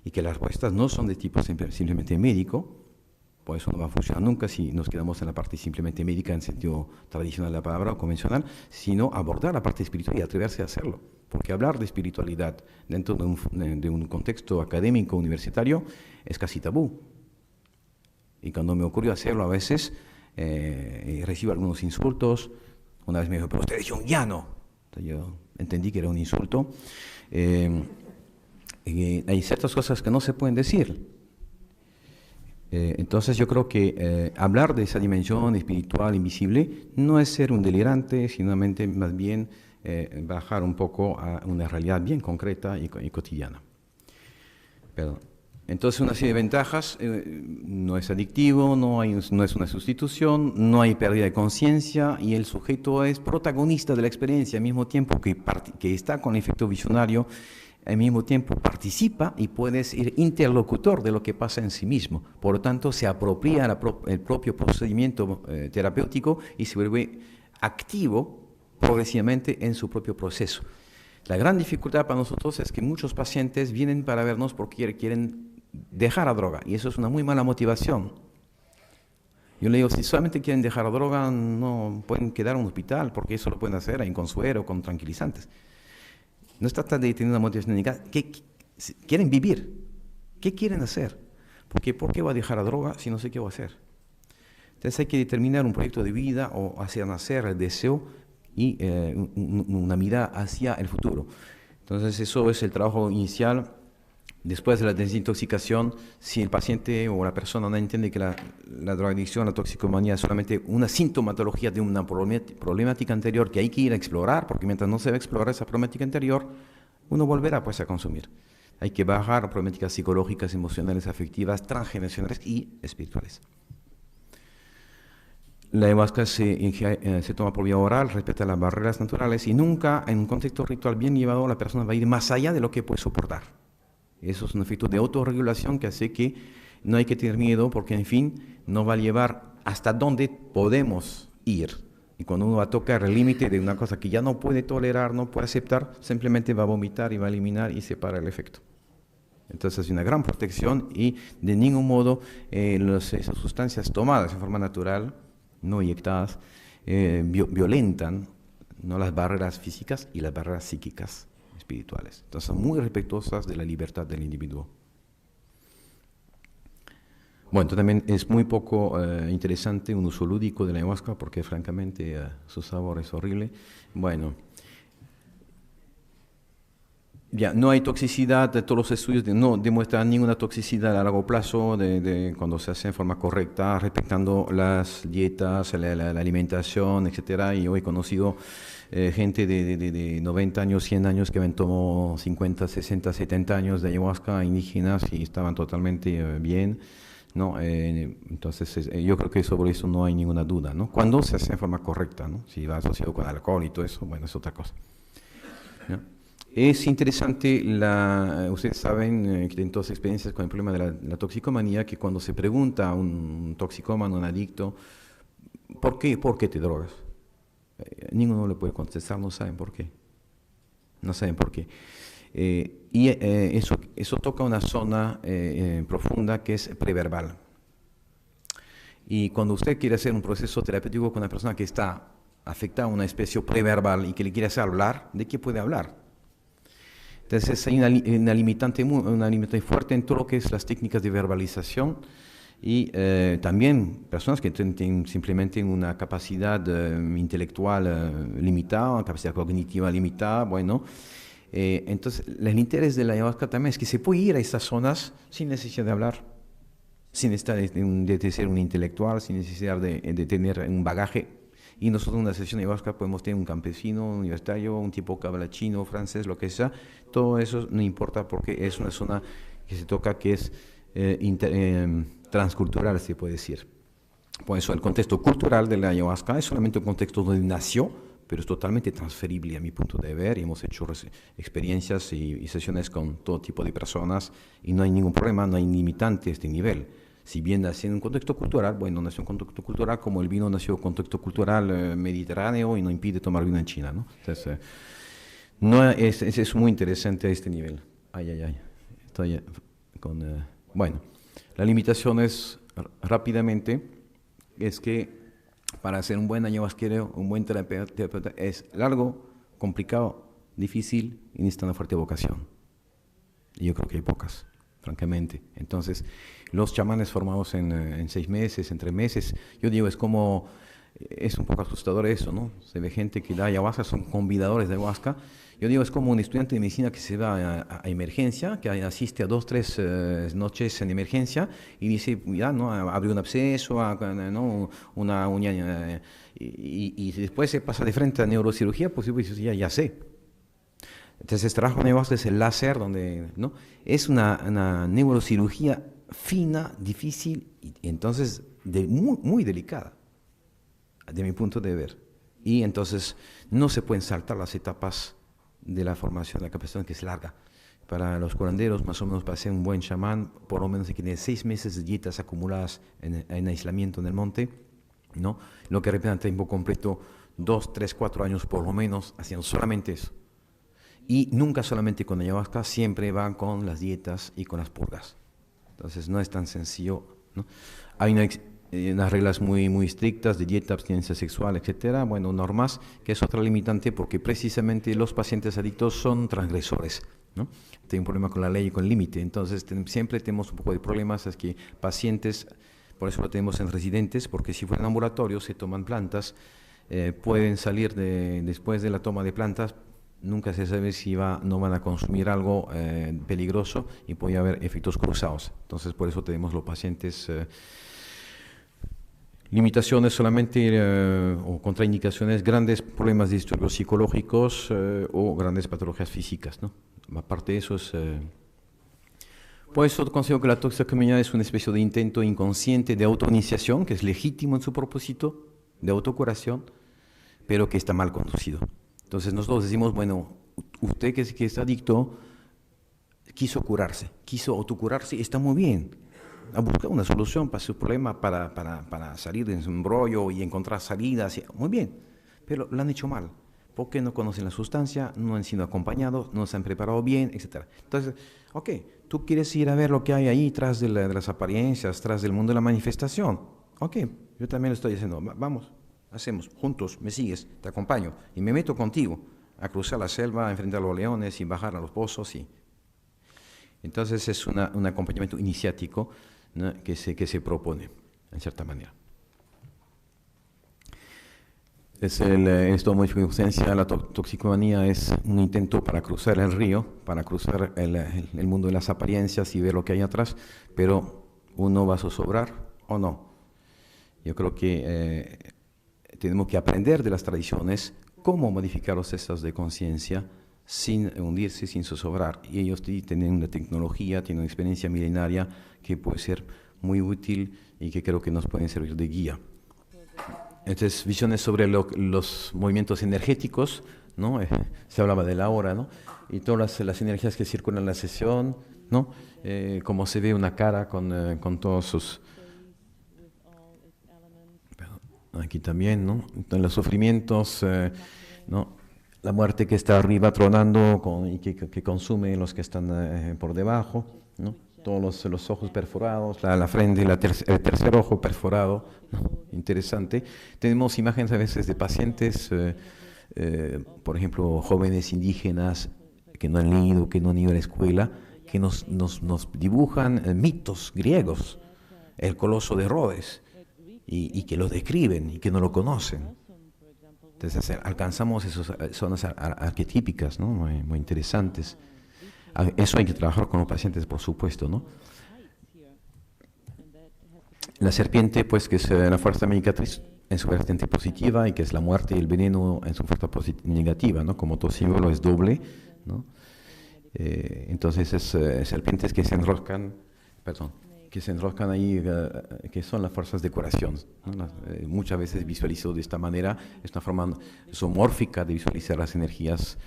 [SPEAKER 1] y que las respuestas no son de tipo simplemente médico. Por eso no va a funcionar nunca si nos quedamos en la parte simplemente médica en sentido tradicional de la palabra o convencional, sino abordar la parte espiritual y atreverse a hacerlo. Porque hablar de espiritualidad dentro de un contexto académico universitario es casi tabú. Y cuando me ocurrió hacerlo a veces, recibo algunos insultos. Una vez me dijo, pero usted es junguiano. Yo entendí que era un insulto. Hay ciertas cosas que no se pueden decir. Entonces yo creo que hablar de esa dimensión espiritual invisible no es ser un delirante, sino más bien bajar un poco a una realidad bien concreta y cotidiana. Perdón. Entonces una serie de ventajas, no es adictivo, no es una sustitución, no hay pérdida de conciencia y el sujeto es protagonista de la experiencia al mismo tiempo que está con el efecto visionario. Al mismo tiempo participa y puede ser interlocutor de lo que pasa en sí mismo. Por lo tanto, se apropia el propio procedimiento terapéutico y se vuelve activo progresivamente en su propio proceso. La gran dificultad para nosotros es que muchos pacientes vienen para vernos porque quieren dejar la droga, y eso es una muy mala motivación. Yo le digo, si solamente quieren dejar la droga, no pueden quedar en un hospital, porque eso lo pueden hacer ahí con suero, con tranquilizantes. No se trata de tener una motivación indicada. Quieren vivir. ¿Qué quieren hacer? Porque ¿por qué voy a dejar la droga si no sé qué voy a hacer? Entonces hay que determinar un proyecto de vida o hacer nacer el deseo y una mirada hacia el futuro. Entonces eso es el trabajo inicial. Después de la desintoxicación, si el paciente o la persona no entiende que la drogadicción, la toxicomanía es solamente una sintomatología de una problemática anterior que hay que ir a explorar, porque mientras no se va a explorar esa problemática anterior, uno volverá pues a consumir. Hay que bajar problemáticas psicológicas, emocionales, afectivas, transgeneracionales y espirituales. La ayahuasca se toma por vía oral, respeta las barreras naturales y nunca en un contexto ritual bien llevado la persona va a ir más allá de lo que puede soportar. Eso es un efecto de autorregulación que hace que no hay que tener miedo porque, en fin, nos va a llevar hasta donde podemos ir. Y cuando uno va a tocar el límite de una cosa que ya no puede tolerar, no puede aceptar, simplemente va a vomitar y va a eliminar y separa el efecto. Entonces es una gran protección y de ningún modo esas sustancias tomadas en forma natural, no inyectadas, violentan, ¿no?, las barreras físicas y las barreras psíquicas espirituales. Entonces son muy respetuosas de la libertad del individuo. Bueno, también es muy poco interesante un uso lúdico de la ayahuasca porque francamente su sabor es horrible. Bueno, ya, no hay toxicidad, de todos los estudios no demuestran ninguna toxicidad a largo plazo cuando se hace en forma correcta, respetando las dietas, la alimentación, etcétera. Y hoy he conocido gente de 90 años, 100 años que habían tomado 50, 60, 70 años de ayahuasca, indígenas, y estaban totalmente bien, ¿no? Entonces yo creo que sobre eso no hay ninguna duda, ¿no? Cuando se hace en forma correcta, ¿no? Si va asociado con alcohol y todo eso, bueno, es otra cosa, ¿no? Es interesante, ustedes saben que tienen todas experiencias con el problema de la toxicomanía, que cuando se pregunta a un toxicómano, un adicto, ¿por qué te drogas? Ninguno le puede contestar, no saben por qué. No saben por qué. Eso toca una zona profunda que es preverbal. Y cuando usted quiere hacer un proceso terapéutico con una persona que está afectada a una especie preverbal y que le quiere hacer hablar, ¿de qué puede hablar? Entonces hay una limitante fuerte en todo lo que es las técnicas de verbalización y también personas que tienen simplemente una capacidad intelectual limitada, una capacidad cognitiva limitada, bueno. Entonces el interés de la ayahuasca también es que se puede ir a estas zonas sin necesidad de hablar, sin necesidad de ser un intelectual, sin necesidad de tener un bagaje. Y nosotros en una sesión de ayahuasca podemos tener un campesino, un universitario, un tipo cabalachino, francés, lo que sea. Todo eso no importa porque es una zona que se toca que es transcultural, se puede decir. Por eso el contexto cultural de la ayahuasca es solamente un contexto donde nació, pero es totalmente transferible a mi punto de ver. Y hemos hecho experiencias y sesiones con todo tipo de personas y no hay ningún problema, no hay limitante a este nivel. Si bien nació en un contexto cultural, bueno, nació en un contexto cultural como el vino nació en un contexto cultural mediterráneo y no impide tomar vino en China, ¿no? Entonces, es muy interesante a este nivel. Estoy con... bueno, la limitación es, rápidamente, es que para ser un buen ayahuasquero, un buen terapeuta, es largo, complicado, difícil y necesita una fuerte vocación. Y yo creo que hay pocas, francamente. Entonces, los chamanes formados en 6 meses, en 3 meses, yo digo, es un poco asustador eso, ¿no? Se ve gente que da ayahuasca, son convidadores de ayahuasca. Yo digo, es como un estudiante de medicina que se va a emergencia, que asiste a 2, 3 noches en emergencia y dice, ya, ¿no? Abre un absceso, ¿no? Una uña, y después se pasa de frente a neurocirugía, pues ya sé. Entonces, trabajo en ayahuasca es el láser, donde, ¿no? Es una neurocirugía fina, difícil y entonces muy, muy delicada, de mi punto de ver. Y entonces no se pueden saltar las etapas de la formación de la capacidad, que es larga. Para los curanderos, más o menos, para ser un buen chamán, por lo menos hay que tener 6 meses de dietas acumuladas en aislamiento en el monte, ¿no? Lo que representa tiempo completo 2, 3, 4 años por lo menos haciendo solamente eso. Y nunca solamente con ayahuasca, siempre van con las dietas y con las purgas. Entonces no es tan sencillo, ¿no? Hay unas reglas muy estrictas de dieta, abstinencia sexual, etcétera. Bueno, normas, que es otra limitante porque precisamente los pacientes adictos son transgresores, ¿no? Tienen un problema con la ley y con el límite. Entonces siempre tenemos un poco de problemas, es que pacientes, por eso lo tenemos en residentes, porque si fueran ambulatorios, se toman plantas, pueden salir después de la toma de plantas, nunca se sabe si no van a consumir algo peligroso y puede haber efectos cruzados. Entonces, por eso tenemos los pacientes limitaciones solamente o contraindicaciones, grandes problemas de disturbios psicológicos o grandes patologías físicas, ¿no? Aparte de eso por eso considero que la toxicomanía es una especie de intento inconsciente de autoiniciación, que es legítimo en su propósito, de autocuración, pero que está mal conducido. Entonces nosotros decimos, bueno, usted que está adicto, quiso curarse, quiso autocurarse, está muy bien. A buscar una solución para su problema, para salir de su embrollo y encontrar salidas, muy bien, pero lo han hecho mal, porque no conocen la sustancia, no han sido acompañados, no se han preparado bien, etc. Entonces, ok, tú quieres ir a ver lo que hay ahí tras de las apariencias, tras del mundo de la manifestación. Ok, yo también lo estoy diciendo, vamos. Hacemos juntos, me sigues, te acompaño y me meto contigo a cruzar la selva, a enfrentar a los leones y bajar a los pozos. Entonces es un acompañamiento iniciático, ¿no? que se propone, en cierta manera. En estado de modificación de conciencia, la toxicomanía es un intento para cruzar el río, para cruzar el mundo de las apariencias y ver lo que hay atrás, pero uno va a zozobrar o no. Yo creo que tenemos que aprender de las tradiciones cómo modificar los estados de conciencia sin hundirse, sin zozobrar. Y ellos tienen una tecnología, tienen una experiencia milenaria que puede ser muy útil y que creo que nos pueden servir de guía. Entonces, visiones sobre los movimientos energéticos, ¿no? Se hablaba de la hora, ¿no? Y todas las energías que circulan en la sesión, ¿no? Como se ve una cara con todos sus... Aquí también, ¿no? Entonces, los sufrimientos, ¿no? La muerte que está arriba tronando y que consume los que están por debajo, ¿no? Todos los ojos perforados, la frente, el tercer ojo perforado, ¿no? Interesante. Tenemos imágenes a veces de pacientes, por ejemplo, jóvenes indígenas que no han leído, que no han ido a la escuela, que nos dibujan mitos griegos, el coloso de Rhodes, y que lo describen y que no lo conocen. Entonces alcanzamos esas zonas arquetípicas, ¿no? Muy interesantes. Eso hay que trabajar con los pacientes, por supuesto, ¿no? La serpiente, pues, que es la fuerza medicatriz en su vertiente positiva y que es la muerte y el veneno en su fuerza negativa, ¿no? Como todo símbolo es doble, ¿no? Entonces es serpientes que se enroscan, ahí, que son las fuerzas de curación, ¿no? Muchas veces visualizo de esta manera, es una forma zoomórfica de visualizar las energías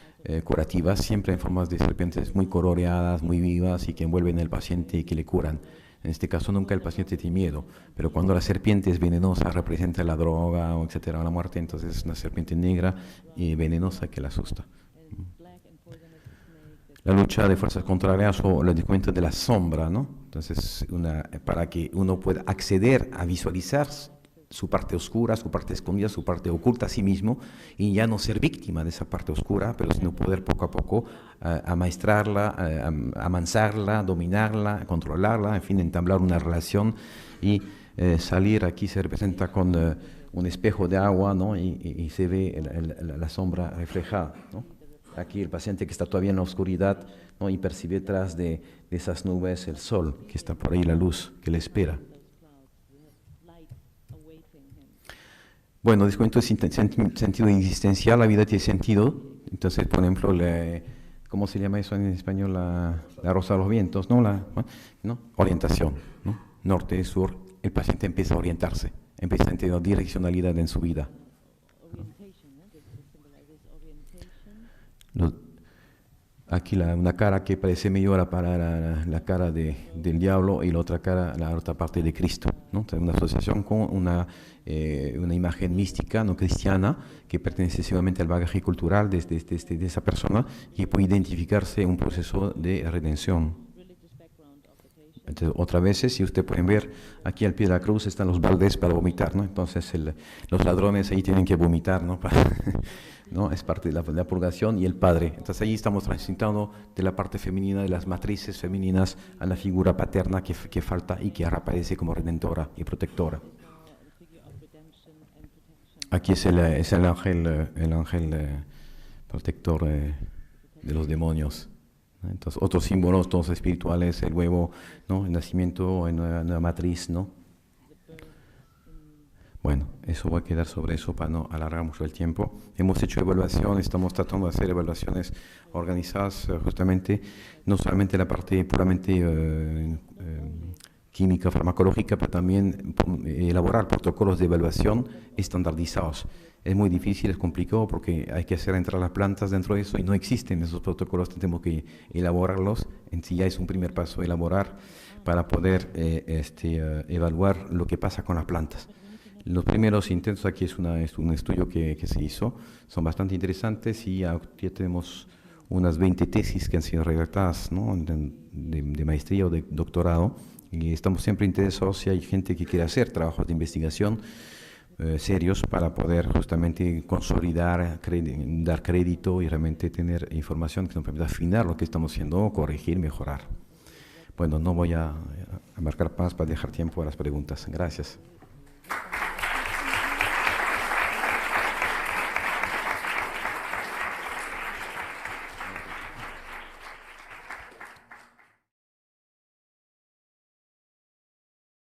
[SPEAKER 1] curativas, siempre en formas de serpientes muy coloreadas, muy vivas y que envuelven al paciente y que le curan. En este caso nunca el paciente tiene miedo, pero cuando la serpiente es venenosa, representa la droga, o etcétera, la muerte, entonces es una serpiente negra y venenosa que la asusta. La lucha de fuerzas contrarias o el descubrimiento de la sombra, ¿no? Entonces, para que uno pueda acceder a visualizar su parte oscura, su parte escondida, su parte oculta a sí mismo, y ya no ser víctima de esa parte oscura, pero sino poder poco a poco amaestrarla, amansarla, dominarla, controlarla, en fin, entablar una relación y salir. Aquí se representa con un espejo de agua, ¿no? Y se ve la sombra reflejada, ¿no? Aquí el paciente que está todavía en la oscuridad, ¿no? Y percibe detrás de esas nubes el sol, que está por ahí, la luz que le espera. Bueno, descuento de sentido existencial, la vida tiene sentido. Entonces, por ejemplo, ¿cómo se llama eso en español? La rosa de los vientos, ¿no? ¿No? Orientación, ¿no? Norte, sur, el paciente empieza a orientarse, empieza a tener direccionalidad en su vida, ¿no? Aquí una cara que parece mejor para la cara del diablo y la otra cara, la otra parte de Cristo, ¿no? Entonces, una asociación con una imagen mística, no cristiana, que pertenece seguramente al bagaje cultural de esa persona y puede identificarse en un proceso de redención. Entonces, otras veces, si ustedes pueden ver, aquí al pie de la cruz están los baldes para vomitar, ¿no? Entonces los ladrones ahí tienen que vomitar, ¿no? ¿No? Es parte de la purgación y el Padre. Entonces ahí estamos transitando de la parte femenina, de las matrices femeninas, a la figura paterna que falta y que ahora aparece como redentora y protectora. Aquí es el ángel protector de los demonios. Entonces, otros símbolos, todos espirituales, el huevo, ¿no? El nacimiento en una matriz, ¿no? Bueno, eso voy a quedar sobre eso para no alargar mucho el tiempo. Hemos hecho evaluaciones, estamos tratando de hacer evaluaciones organizadas justamente, no solamente la parte puramente química, farmacológica, pero también elaborar protocolos de evaluación estandarizados. Es muy difícil, es complicado porque hay que hacer entrar las plantas dentro de eso y no existen esos protocolos, tenemos que elaborarlos. En sí ya es un primer paso, elaborar para poder evaluar lo que pasa con las plantas. Los primeros intentos aquí es un estudio que se hizo, son bastante interesantes y ya tenemos unas 20 tesis que han sido redactadas, ¿no? de maestría o de doctorado, y estamos siempre interesados si hay gente que quiere hacer trabajos de investigación serios para poder justamente consolidar, dar crédito y realmente tener información que nos permita afinar lo que estamos haciendo, corregir, mejorar. Bueno, no voy a marcar más para dejar tiempo a las preguntas. Gracias.